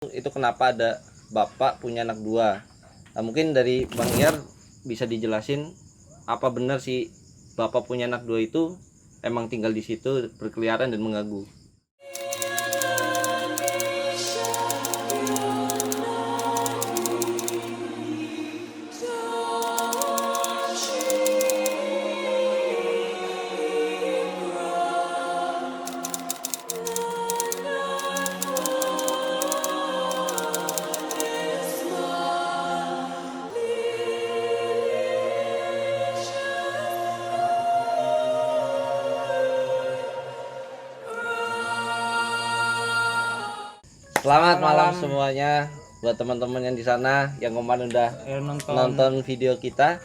Itu kenapa ada bapak punya anak dua. Nah, mungkin dari Bang Iyar bisa dijelasin apa benar sih bapak punya anak dua itu emang tinggal di situ berkeliaran dan mengganggu. Selamat malam semuanya buat teman-teman yang di sana yang kemarin udah nonton video kita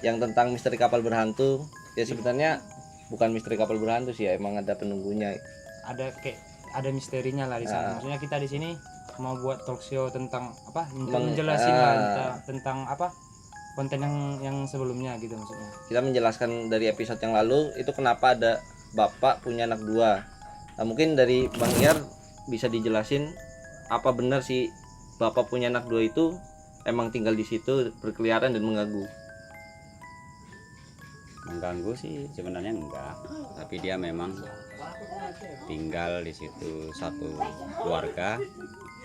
yang tentang misteri kapal berhantu. Ya sebenarnya bukan misteri kapal berhantu sih ya, emang ada penunggunya. Ada misterinya lah di sana. Maksudnya kita di sini mau buat talk show tentang apa? Menjelasin lah tentang apa? Konten yang sebelumnya gitu maksudnya. Kita menjelaskan dari episode yang lalu itu kenapa ada bapak punya anak dua. Nah, mungkin dari Bang Iyar bisa dijelasin apa benar sih bapak punya anak dua itu emang tinggal di situ berkeliaran dan mengganggu. Mengganggu sih sebenarnya enggak, tapi dia memang tinggal di situ satu keluarga.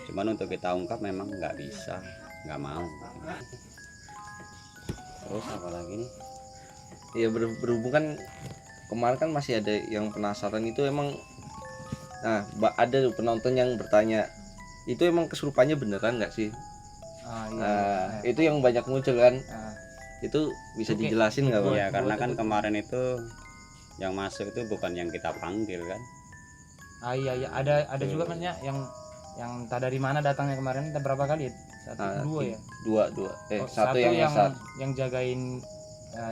Cuman untuk kita ungkap memang nggak bisa, nggak mau. Terus apa lagi nih? Ya berhubung kan kemarin kan masih ada yang penasaran itu emang. Nah, ada penonton yang bertanya, itu emang kesurupannya beneran nggak sih? Itu yang banyak muncul kan. Itu bisa dijelasin nggak Bang? Ya karena kan kemarin itu yang masuk itu bukan yang kita panggil kan. Iya ada juga maksudnya yang entah dari mana datangnya kemarin, entah berapa kali? Dua ya? Dua. Satu yang yang jagain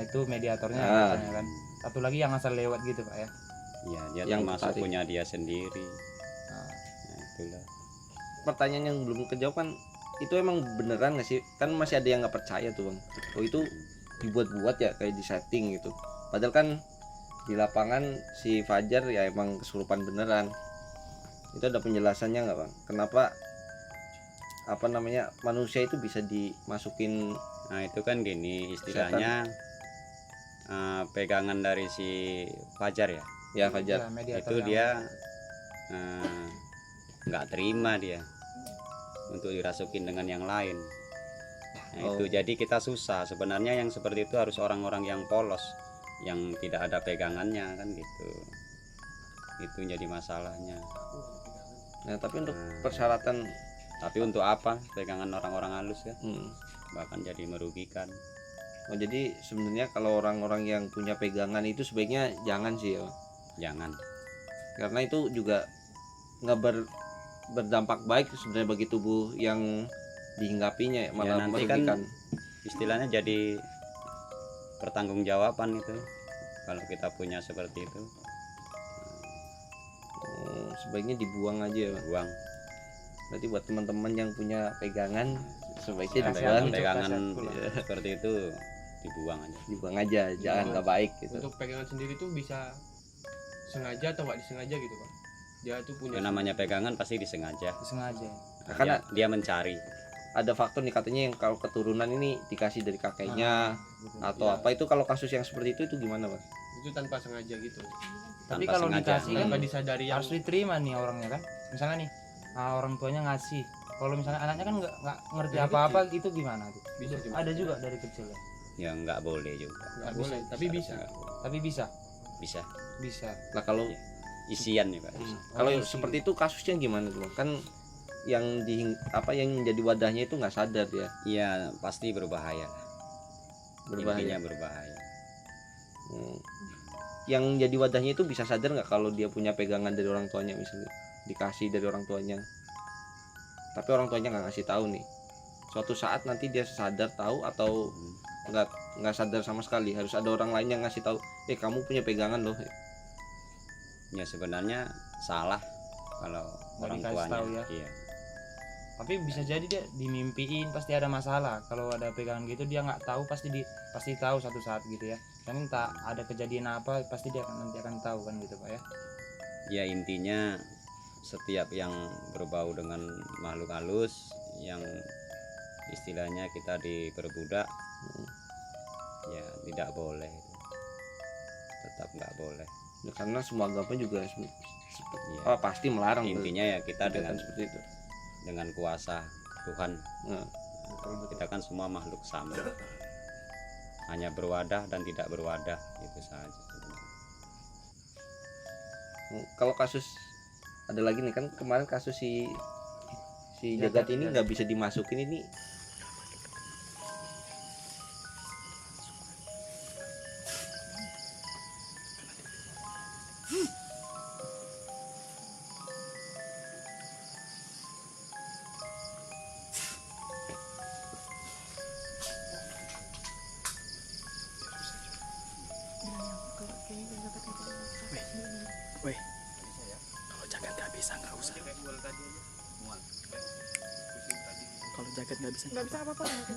itu mediatornya katanya kan. Satu lagi yang asal lewat gitu Pak ya. Iya, dia yang termasuk tadi punya dia sendiri. Nah, itulah. Pertanyaan yang belum kejawab kan, itu emang beneran nggak sih? Kan masih ada yang nggak percaya tuh Bang. Oh itu dibuat-buat ya, kayak di setting gitu. Padahal kan di lapangan si Fajar ya emang kesurupan beneran. Itu ada penjelasannya nggak Bang? Kenapa manusia itu bisa dimasukin? Nah itu kan gini istilahnya, pegangan dari si Fajar ya. Ya Fajar Itu dia nggak terima dia untuk dirasukin dengan yang lain. Nah, itu jadi kita susah sebenarnya. Yang seperti itu harus orang-orang yang polos, yang tidak ada pegangannya kan gitu. Itu jadi masalahnya. Nah tapi untuk persyaratan, tapi untuk apa pegangan orang-orang halus ya? Bahkan jadi merugikan. Oh jadi sebenarnya kalau orang-orang yang punya pegangan itu sebaiknya jangan sih ya. Jangan. Karena itu juga nggak berdampak baik sebenarnya bagi tubuh yang dihinggapinya, malah nanti merugikan. Kan istilahnya jadi pertanggungjawaban itu kalau kita punya seperti itu. Sebaiknya dibuang aja ya. Buang. Berarti buat teman-teman yang punya pegangan sebaiknya dibuang. Pegangan seperti itu dibuang aja, jangan nggak baik gitu. Untuk pegangan sendiri tuh bisa sengaja atau nggak disengaja gitu Pak? Dia tuh punya namanya pegangan pasti disengaja. Karena dia mencari. Ada faktor nih katanya yang kalau keturunan ini dikasih dari kakeknya atau apa, itu kalau kasus yang seperti itu gimana Pak? Itu tanpa sengaja gitu. Tapi kalau dikasih kan tanpa disadari harus diterima nih orangnya kan. Misalnya nih orang tuanya ngasih, kalau misalnya anaknya kan nggak ngerti apa-apa itu gimana tuh? Bisa ada juga dari kecil ya? Ya nggak boleh juga. Nggak boleh, tapi bisa. Tapi bisa. Nah kalau isian ya Pak. Kalau seperti itu kasusnya gimana tuh kan? Yang yang menjadi wadahnya itu nggak sadar ya? Iya pasti berbahaya. Intinya berbahaya. Yang jadi wadahnya itu bisa sadar nggak kalau dia punya pegangan dari orang tuanya, misalnya dikasih dari orang tuanya, tapi orang tuanya nggak ngasih tahu nih. Suatu saat nanti dia sadar tahu atau nggak sadar sama sekali, harus ada orang lain yang ngasih tahu, kamu punya pegangan loh. Ya sebenarnya salah kalau orang tuanya tahu ya. Iya. Tapi bisa jadi dia dimimpiin, pasti ada masalah. Kalau ada pegangan gitu dia nggak tahu, pasti tahu satu saat gitu ya. Kan entah ada kejadian apa pasti dia nanti akan tahu kan gitu Pak ya. Ya intinya setiap yang berbau dengan makhluk halus yang istilahnya kita diperbudak, ya tidak boleh, tetap nggak boleh. Ya, karena semua agama juga Ya, pasti melarang intinya ya kita kegiatan dengan seperti itu. kuasa Tuhan, Nah, kita kan semua makhluk sama, hanya berwadah dan tidak berwadah, itu saja sebenarnya. kalau kasus ada lagi nih, kan kemarin kasus si Jagat ini nggak bisa dimasukin ini. Kalau jaket nggak bisa nggak usah. Kalau jaket nggak bisa Nggak bisa apa-apa nggak usah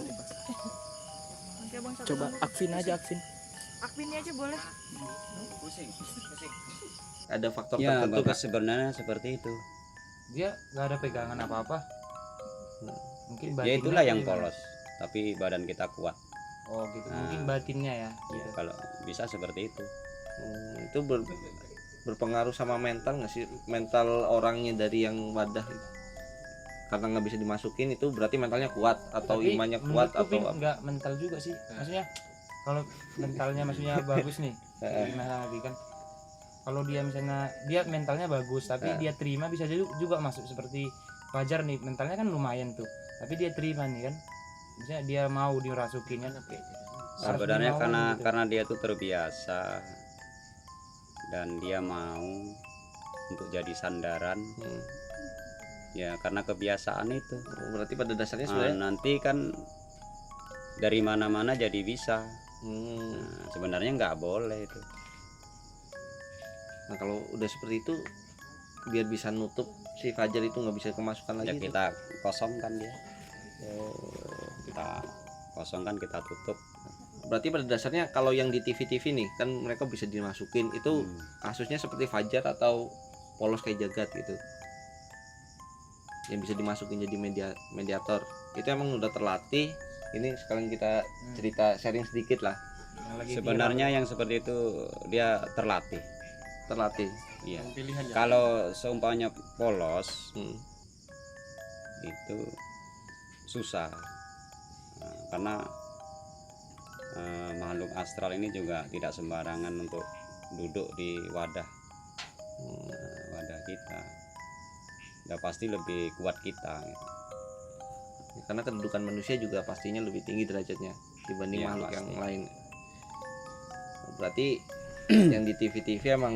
dipaksa. Oke bang, satu coba dulu. Akvin aja Akvin. Akvinnya aja boleh. Ada faktor Ya tertentu bagus, sebenarnya seperti itu. Dia nggak ada pegangan apa-apa. Mungkin Ya batinnya itulah yang kali, Bang. polos, tapi badan kita kuat. Oh gitu. Nah. Mungkin batinnya ya. Ya, Gitu. kalau bisa seperti itu. itu berpengaruh sama mental nggak sih, mental orangnya dari yang wadah itu? Karena nggak bisa dimasukin itu berarti mentalnya kuat atau Tapi imannya kuat menurutku, atau Vin, apa? nggak mental juga sih. Maksudnya kalau mentalnya maksudnya bagus nih. Gimana lagi kan? Kalau dia misalnya dia mentalnya bagus tapi dia terima bisa juga masuk seperti Fajar nih, mentalnya kan lumayan tuh. Tapi dia terima nih kan. Misalnya dia mau dirasukin kan. Harus Sebenarnya dimauin gitu. karena dia tuh terbiasa dan dia mau untuk jadi sandaran. Ya karena kebiasaan itu. Berarti pada dasarnya Nah, sebenarnya nanti kan dari mana-mana jadi bisa. hmm, Nah, sebenarnya nggak boleh itu. nah kalau udah seperti itu biar bisa nutup si Fajar itu nggak bisa kemasukan Ya lagi tuh. kita kosongkan dia. Kita kosongkan, kita tutup. Berarti pada dasarnya kalau yang di TV-TV nih kan mereka bisa dimasukin itu kasusnya seperti Fajar atau polos kayak Jagat gitu yang bisa dimasukin jadi mediator itu emang udah terlatih. Ini sekarang kita cerita sharing sedikit lah. Yang lagi Sebenarnya yang seperti itu dia terlatih. Iya. Pilihan ya. Kalau seumpamanya polos Hmm. itu susah. Nah, karena makhluk astral ini juga tidak sembarangan untuk duduk di wadah kita. Udah pasti lebih kuat kita gitu. Karena kedudukan manusia juga pastinya lebih tinggi derajatnya dibanding Iya, makhluk pasti. yang lain. Berarti yang di TV-TV emang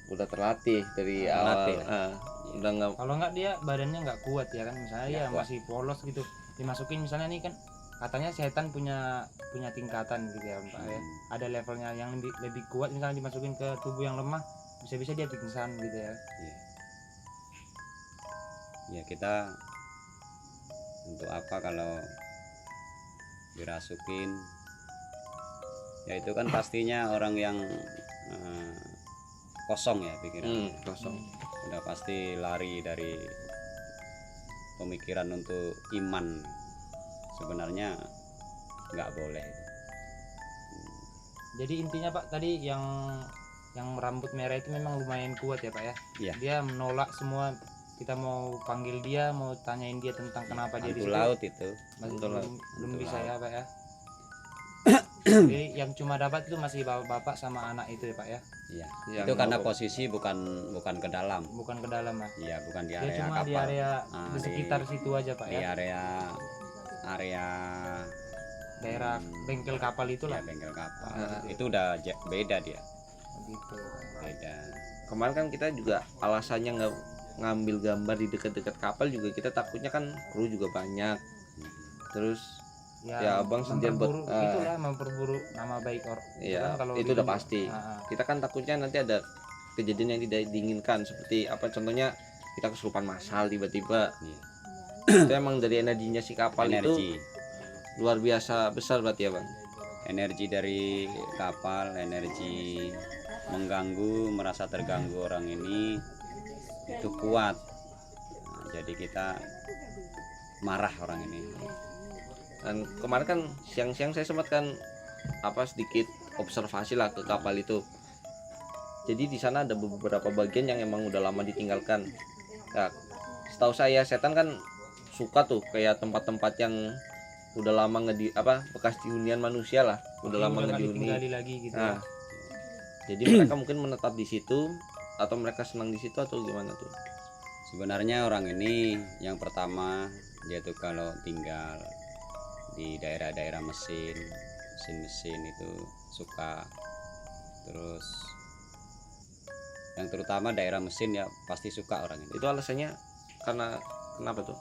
udah terlatih dari Terlatih awal. lah. Udah nggak kalau nggak dia badannya nggak kuat ya kan, misalnya Nggak ya kuat. masih polos gitu, dimasukin misalnya nih kan katanya setan punya tingkatan gitu ya Pak ya, ada levelnya yang lebih kuat, misalnya dimasukin ke tubuh yang lemah bisa-bisa dia pingsan gitu ya. Ya kita untuk apa kalau dirasukin, ya itu kan pastinya orang yang kosong ya pikirannya. kosong. Udah pasti lari dari pemikiran untuk iman. Sebenarnya nggak boleh. Jadi intinya Pak tadi yang rambut merah itu memang lumayan kuat ya Pak ya. Iya. Dia menolak semua, kita mau panggil dia, mau tanyain dia tentang kenapa dia di Hantu situ. laut itu. Belum Hantu bisa laut. ya Pak ya. Jadi yang cuma dapat itu masih bapak sama anak itu ya Pak ya. Iya. Yang Itu karena mau- posisi bukan ke dalam. Bukan ke dalam Pak. Iya, bukan di Dia area cuma kapal. di area Ah, di di- sekitar situ aja Pak Di ya. area Daerah bengkel kapal itulah. ya bengkel kapal. Ah. Itu udah beda dia. Gitu. Beda. Kemarin kan kita juga alasannya nggak ngambil gambar di dekat-dekat kapal juga kita takutnya kan kru juga banyak. Terus ya, Abang sendiri memperburuk itulah, memperburuk nama baik orang. Iya, itu udah pasti. Kita kan takutnya nanti ada kejadian yang tidak diinginkan seperti apa, contohnya kita kesurupan massal tiba-tiba. Iya. Itu emang dari energinya si kapal itu Energi. luar biasa besar berarti ya Bang. Energi dari kapal, energi mengganggu, merasa terganggu orang ini itu kuat. Nah, jadi kita marah orang ini. Dan kemarin kan siang-siang saya sempat kan sedikit observasi lah ke kapal itu. Jadi di sana ada beberapa bagian yang emang udah lama ditinggalkan. Nah, setahu saya Setan kan suka tuh kayak tempat-tempat yang udah lama bekas dihunian manusia lah, udah lama nggak ngedihuni. ditinggali lagi gitu. Nah, jadi mereka mungkin menetap di situ atau mereka senang di situ atau gimana tuh? Sebenarnya orang ini yang pertama dia tuh kalau tinggal di daerah-daerah mesin itu suka. Terus yang terutama daerah mesin ya pasti suka orang ini. Itu alasannya karena kenapa tuh?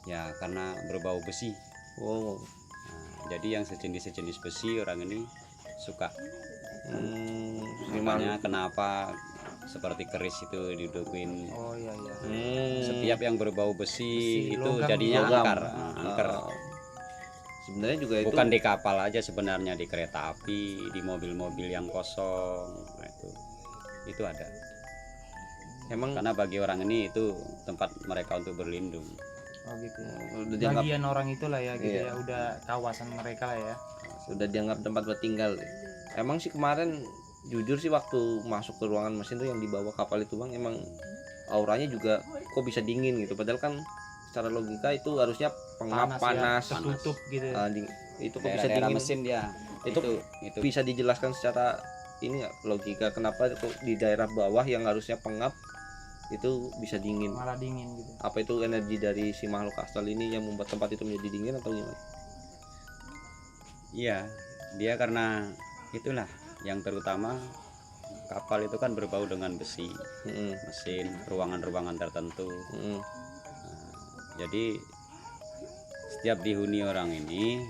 Ya karena berbau besi. Wow. Nah, jadi yang sejenis besi orang ini suka. Makanya Makanya kenapa seperti keris itu didudukin. Oh iya. Setiap yang berbau besi itu logam, jadinya logam. angker. Angker. Sebenarnya juga itu Bukan di kapal aja sebenarnya, di kereta api, di mobil-mobil yang kosong. Nah, itu ada. emang Karena bagi orang ini itu tempat mereka untuk berlindung. Oh gitu ya. udah dianggap Bagian orang itulah ya gitu Iya. ya, udah kawasan mereka lah ya. sudah dianggap tempat buat tinggal. Emang sih kemarin jujur sih waktu masuk ke ruangan mesin tuh yang dibawa kapal itu Bang, emang auranya juga kok bisa dingin gitu, padahal kan secara logika itu harusnya pengap panas, ya, tertutup gitu ya. itu kok bisa Daerah-daerah dingin. mesin dia. Itu Bisa dijelaskan secara ini nggak, logika kenapa kok di daerah bawah yang harusnya pengap itu bisa dingin? Malah dingin gitu. Apa itu energi dari si makhluk astral ini yang membuat tempat itu menjadi dingin atau gimana? Iya, dia karena itulah yang terutama kapal itu kan berbau dengan besi, mesin, ruangan-ruangan tertentu. Nah, jadi setiap dihuni orang ini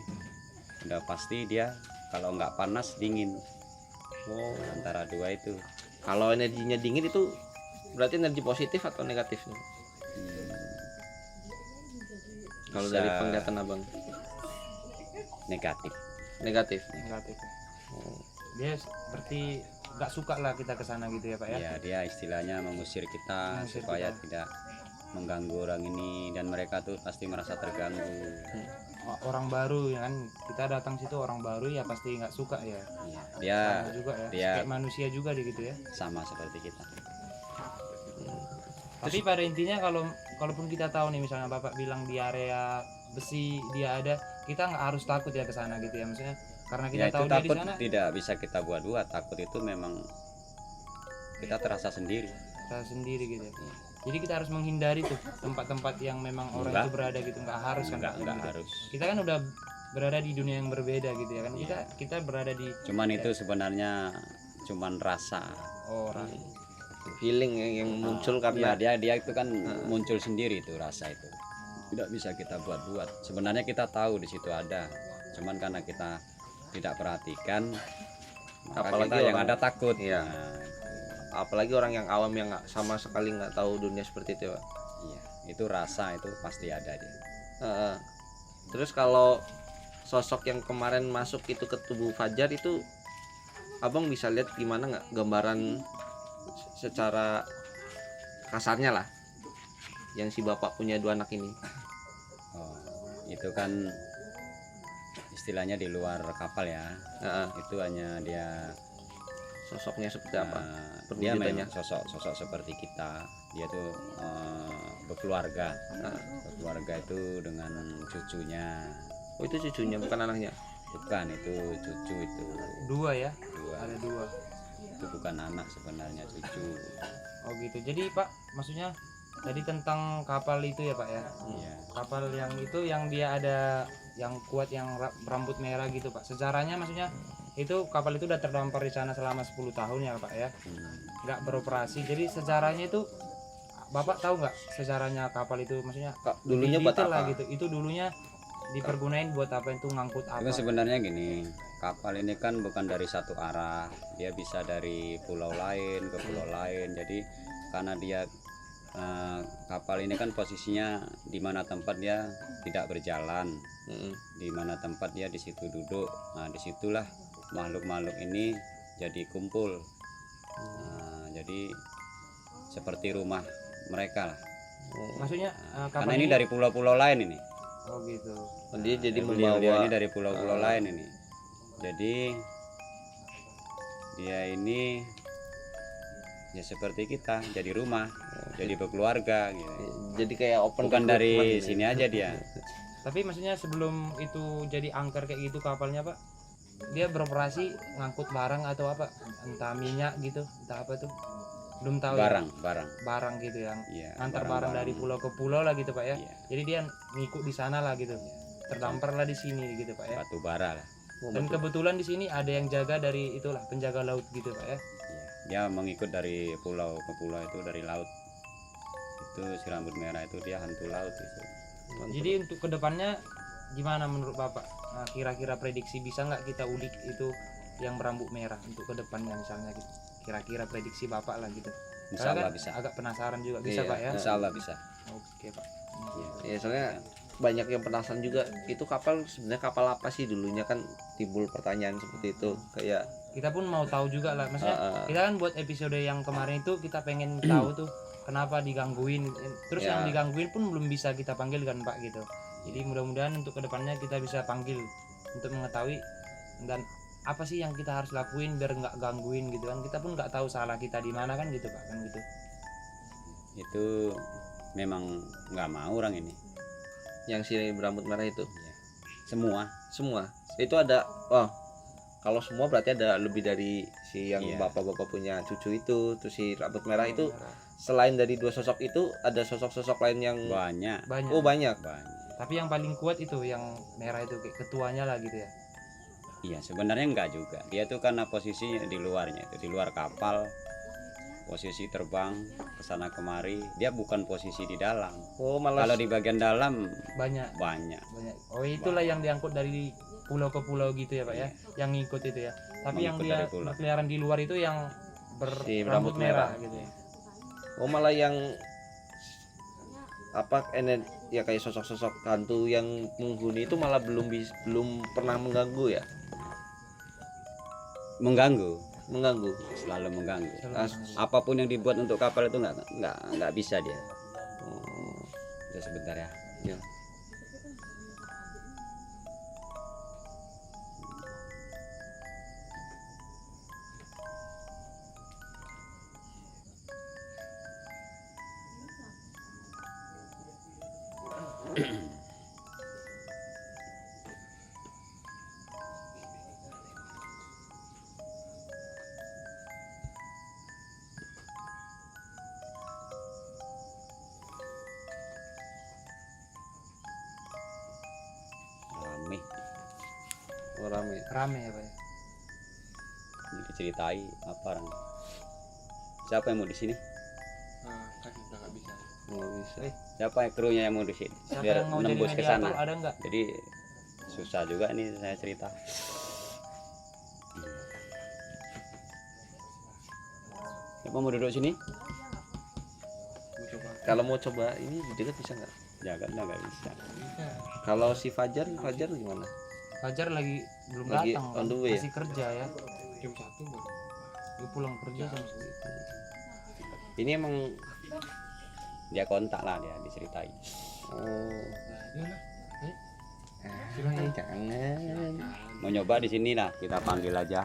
udah pasti dia kalau nggak panas dingin. Antara dua itu. Kalau energinya dingin itu berarti energi positif atau negatif nih? Kalau Bisa dari penglihatan Abang negatif. negatif. Negatif. Dia seperti nggak suka lah kita ke sana gitu ya Pak ya. Ya, dia istilahnya mengusir kita Mengusir supaya kita. tidak mengganggu orang ini, dan mereka tuh pasti merasa terganggu. Orang baru ya kan, kita datang situ orang baru ya pasti nggak suka ya. Iya, dia Sama juga ya. dia- Kayak manusia juga di gitu ya. sama seperti kita. Tapi pada intinya kalaupun kita tahu nih misalnya Bapak bilang di area besi dia ada, kita nggak harus takut ya ke sana gitu ya, maksudnya karena kita Ya itu tahu dia di takut sana tidak bisa kita buat-buat. Takut itu memang kita terasa sendiri. kita sendiri gitu ya. Jadi kita harus menghindari tuh tempat-tempat yang memang orang Enggak. itu berada gitu, nggak harus kan Pak? Enggak Gitu. harus. Kita kan udah berada di dunia yang berbeda gitu ya kan, Iya. kita berada di Cuman itu sebenarnya cuman rasa. orang. Feeling yang muncul karena Ya, dia itu kan muncul sendiri itu rasa itu. Tidak bisa kita buat-buat. Sebenarnya kita tahu di situ ada. Cuman karena kita tidak perhatikan, maka Apalagi kita yang orang- ada takut. Iya. Nah, apalagi orang yang awam yang sama sekali nggak tahu dunia seperti itu ya, Pak. iya, itu rasa itu pasti ada dia. Heeh. Terus kalau sosok yang kemarin masuk itu ke tubuh Fajar itu Abang bisa lihat gimana nggak gambaran secara kasarnya lah yang si bapak punya dua anak ini? Oh, itu kan istilahnya di luar kapal ya. Heeh. Itu hanya dia Sosoknya seperti apa? dia Perwujudannya? memang sosok seperti kita. Dia tuh berkeluarga. Berkeluarga itu dengan cucunya. Oh itu cucunya bukan anaknya? Bukan, itu cucu itu. Dua ya, Dua. ada dua. Itu bukan anak sebenarnya, cucu. Oh gitu. Jadi Pak, maksudnya tadi tentang kapal itu ya Pak ya. Iya. Kapal yang itu yang dia ada yang kuat yang rambut merah gitu Pak. Sejarahnya maksudnya itu kapal itu udah terdampar di sana selama 10 tahun ya Pak ya. Nggak beroperasi. Jadi sejarahnya itu Bapak tahu nggak sejarahnya kapal itu, maksudnya Dulunya buat detail lah apa? gitu. Itu dulunya dipergunain buat apa, itu ngangkut apa? Itu sebenarnya gini, kapal ini kan bukan dari satu arah, dia bisa dari pulau lain ke pulau lain. Jadi karena dia kapal ini kan posisinya di mana tempat dia tidak berjalan, di mana tempat dia di situ duduk. Nah disitulah makhluk-makhluk ini jadi kumpul. Nah, jadi seperti rumah mereka lah. Maksudnya Karena kapal ini dari pulau-pulau lain ini. Oh gitu. Dia jadi Beliau membawa ini dari pulau-pulau lain ini. Jadi dia ini ya seperti kita, jadi rumah, jadi berkeluarga gitu. jadi kayak open Bukan recruitment dari gitu. sini aja dia. Tapi maksudnya sebelum itu jadi angker kayak gitu kapalnya Pak, dia beroperasi ngangkut barang atau apa? Entah minyak gitu, entah apa tuh? Belum tahu. Barang, Ya? barang. Barang gitu yang Iya, antar barang dari pulau ke pulau lah gitu Pak ya. Iya, Jadi dia ngikut di sana lah gitu. Terdampar lah di sini gitu Pak ya. batu bara lah. Dan kebetulan di sini ada yang jaga dari itulah penjaga laut gitu Pak ya. Iya, dia mengikut dari pulau ke pulau itu dari laut. Itu si rambut merah itu dia hantu laut itu. Jadi untuk kedepannya gimana menurut Bapak? Nah, kira-kira prediksi bisa nggak kita ulik itu yang berambut merah untuk kedepannya misalnya gitu. Kira-kira prediksi Bapak lah gitu. Insya Karena Allah kan bisa. agak penasaran juga bisa Iya, Pak ya. Insya Allah bisa. Oke Pak. Iya. ya soalnya banyak yang penasaran juga itu kapal sebenarnya kapal apa sih dulunya, kan timbul pertanyaan seperti itu kayak Kita pun mau tahu juga lah. Maksudnya kita kan buat episode yang kemarin itu kita pengen tahu tuh kenapa digangguin. Terus Ya. yang digangguin pun belum bisa kita panggil kan Pak gitu. Jadi mudah-mudahan untuk kedepannya kita bisa panggil untuk mengetahui dan apa sih yang kita harus lakuin biar nggak gangguin gitu kan. Kita pun nggak tahu salah kita di mana kan gitu Pak kan gitu. Itu memang nggak mau orang ini. yang si berambut merah itu Iya. Semua. itu ada. Kalau semua berarti ada lebih dari si yang Iya. bapak-bapak punya cucu itu, terus si rambut merah itu selain dari dua sosok itu ada sosok-sosok lain yang Banyak. Banyak. oh banyak. Tapi yang paling kuat itu yang merah itu kayak ketuanya lah gitu ya. Iya, sebenarnya enggak juga. Dia tuh karena posisinya di luarnya itu, di luar kapal. Posisi terbang ke sana kemari, dia bukan posisi di dalam. Oh malah Kalau di bagian dalam Banyak. banyak. Oh itulah yang diangkut dari pulau ke pulau gitu ya Pak ya. Yang ngikut itu ya. Tapi yang Mengikut dia dari pulau. berkeliaran di luar itu yang Si berambut rambut merah merah. gitu ya. oh malah yang apa ya kayak sosok-sosok hantu yang menghuni itu malah belum pernah mengganggu ya, Mengganggu, selalu mengganggu. Ah, Apapun yang dibuat untuk kapal itu nggak bisa dia. oh, Ya sebentar ya. ya. Rame. Oh, rame. Rame ya Pak ya. Ini diceritai apa orang. Siapa yang mau di sini? Kan udah nggak bisa. Nggak bisa. Siapa yang krunya yang mau di sini? Siapa Biar yang mau jadi nembus ke mediator sana. ada nggak? Jadi susah juga nih saya cerita. Siapa mau duduk sini? Gua coba. Kalau mau coba ini di dekat bisa nggak? Jangan lah, nggak bisa. Bisa. Kalau si Fajar gimana? Fajar lagi belum Lagi datang on the way ya? masih kerja ya. Jam 1 baru. Dia pulang kerja jam segitu. Ini emang Dia kontak lah, dia diceritai. oh Nah, jangan. Mau nyoba di sini lah, kita panggil aja.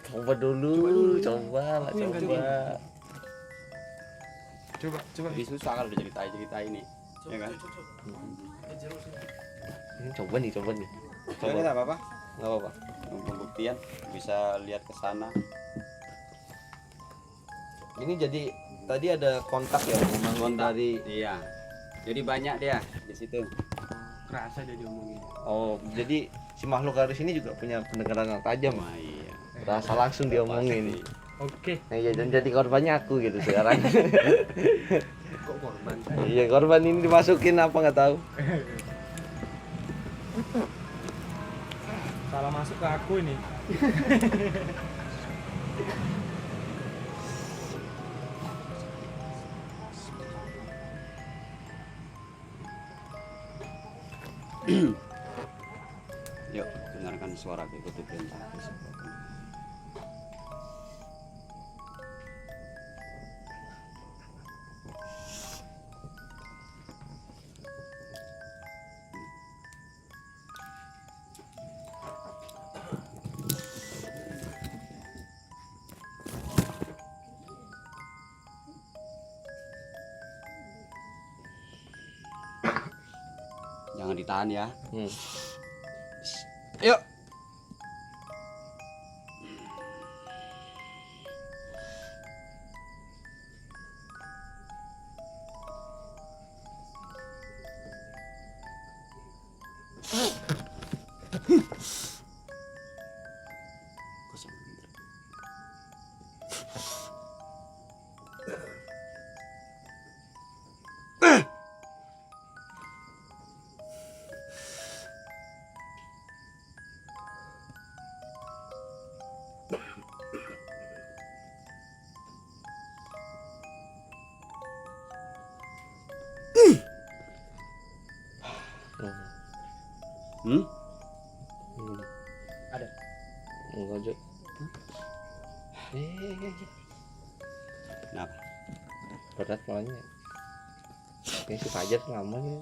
Coba dulu, coba. Coba. Lebih susah kalau diceritai ini. Ya kan? Ini coba nih. Coba Coba. nggak apa-apa. Nggak apa-apa. Pembuktian bisa lihat ke sana. Ini jadi tadi ada kontak ya, memang Kontak. dari. Iya. Jadi banyak dia di situ. Kerasa dia diomongin. Oh, jadi si makhluk halus ini juga punya pendengaran yang tajam. Wah, iya. Rasa langsung diomongin. Oke. Nah, iya, dan jadi korbannya aku gitu sekarang. Kok korban? Iya, korban ini dimasukin apa nggak tahu. Salah masuk ke aku ini. Yuk, dengarkan suara ikuti perintah. Jangan ditahan ya. Yuk. Kosong. Hmm? Ada. Enggak, Jo. Kenapa? Berat malahnya. Kayaknya si Fajar lama ya.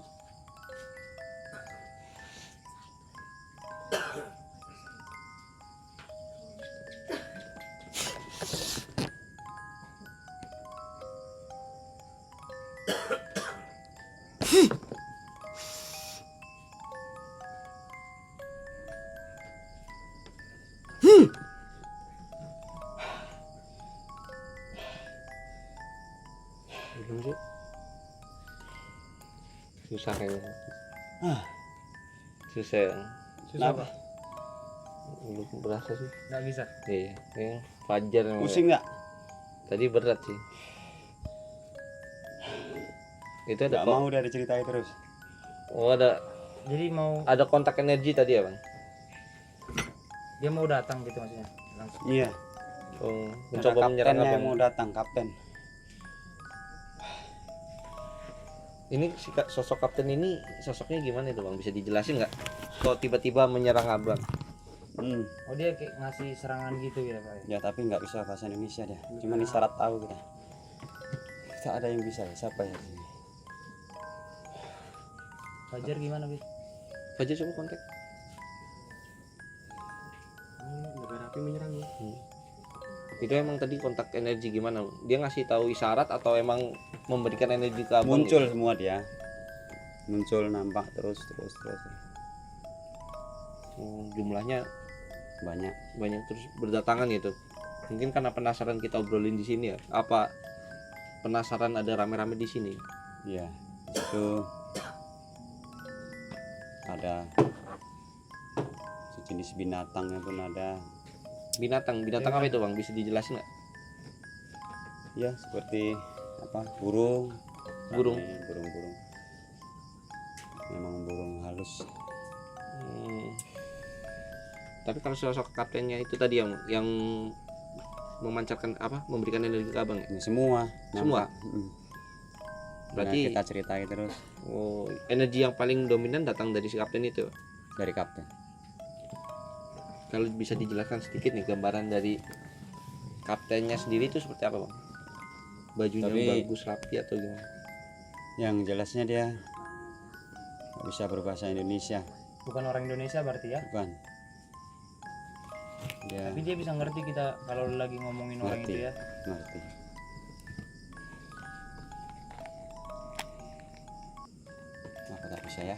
Belum, Jo. Susah kayaknya. Susah ya. Susah Kenapa? Pak. Belum berasa sih. Nggak bisa. Iya, yang Fajar yang Pusing nggak? tadi berat sih. Itu ada Nggak mau udah diceritain terus. Oh, Jadi mau ada kontak energi tadi ya, Bang? dia mau datang gitu maksudnya langsung. Iya. Oh, Ada mencoba menyerang kaptennya apa? yang mau datang, kapten. Ini si sosok kapten ini sosoknya gimana itu, Bang? Bisa dijelasin nggak? Kok tiba-tiba menyerang Abang? Oh dia kayak ngasih serangan gitu ya Pak. Ya tapi nggak bisa bahasa Indonesia dia. Cuma isyarat tahu kita. Kita ada yang bisa ya. Siapa ya? Fajar gimana Bi? Fajar coba kontak. Negara api menyerang ya. Itu emang tadi kontak energi gimana? Dia ngasih tahu isyarat atau emang memberikan energi ke Abang? Muncul gitu? semua dia. Muncul nampak terus. Jumlahnya Banyak. banyak terus berdatangan gitu. Mungkin karena penasaran kita obrolin di sini ya. Apa penasaran ada rame-rame di sini? Iya. Itu ada sejenis binatangnya pun ada. Binatang apa itu, Bang? Bisa dijelasin nggak? Ya seperti apa? Burung. Burung. Burung. Memang burung halus. Tapi kalau sosok kaptennya itu tadi yang memancarkan apa? Memberikan energi ke Abang ya? Ini semua. Semua? nampak. Berarti- Nah, kita ceritain terus Oh, energi yang paling dominan datang dari si kapten itu. dari kapten. Kalau bisa dijelaskan sedikit nih gambaran dari kaptennya sendiri itu seperti apa, Bang? Bajunya Tapi- bagus, rapi atau gimana? Yang jelasnya dia nggak bisa berbahasa Indonesia, Bukan orang Indonesia berarti ya. bukan. Dia Tapi dia bisa ngerti kita kalau lagi ngomongin orang Ngerti. itu ya. ngerti. Apa tak bisa ya?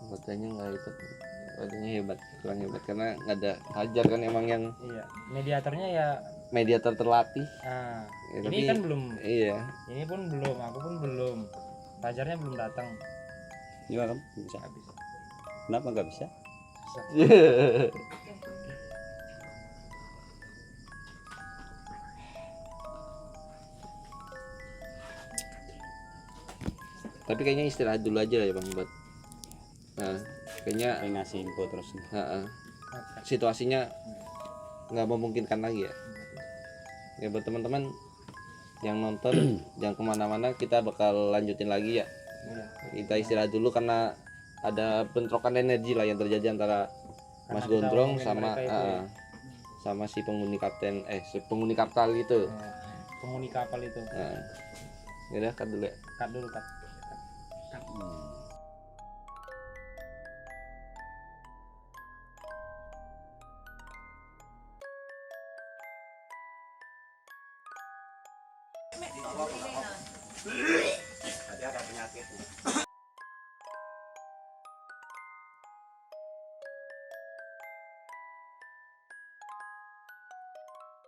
Katanya nggak hebat, katanya hebat, kurang hebat karena nggak ada Fajar kan emang yang Iya. Mediatornya ya. mediator terlatih. Nah, Ya, ini tapi- kan belum. Iya. Ini pun belum. Aku pun belum. Fajarnya belum datang. Iya kamu bisa. Nggak bisa. Kenapa nggak bisa? Tapi kayaknya istirahat dulu aja ya, Bang, buat. Nah, kayaknya Saya ngasih info terus nih. situasinya nggak memungkinkan lagi ya. Ya buat teman-teman yang nonton jangan kemana-mana, kita bakal lanjutin lagi ya. Iya. Kita istirahat dulu karena ada bentrokan energi lah yang terjadi antara Karena Mas kita Gondrong ngomongin sama mereka itu ya. sama si penghuni kapten si penghuni kapal itu. Ya, penghuni kapal itu. Nah, ya udah cut dulu ya. Cut dulu cut. Tadi ada penyakitnya.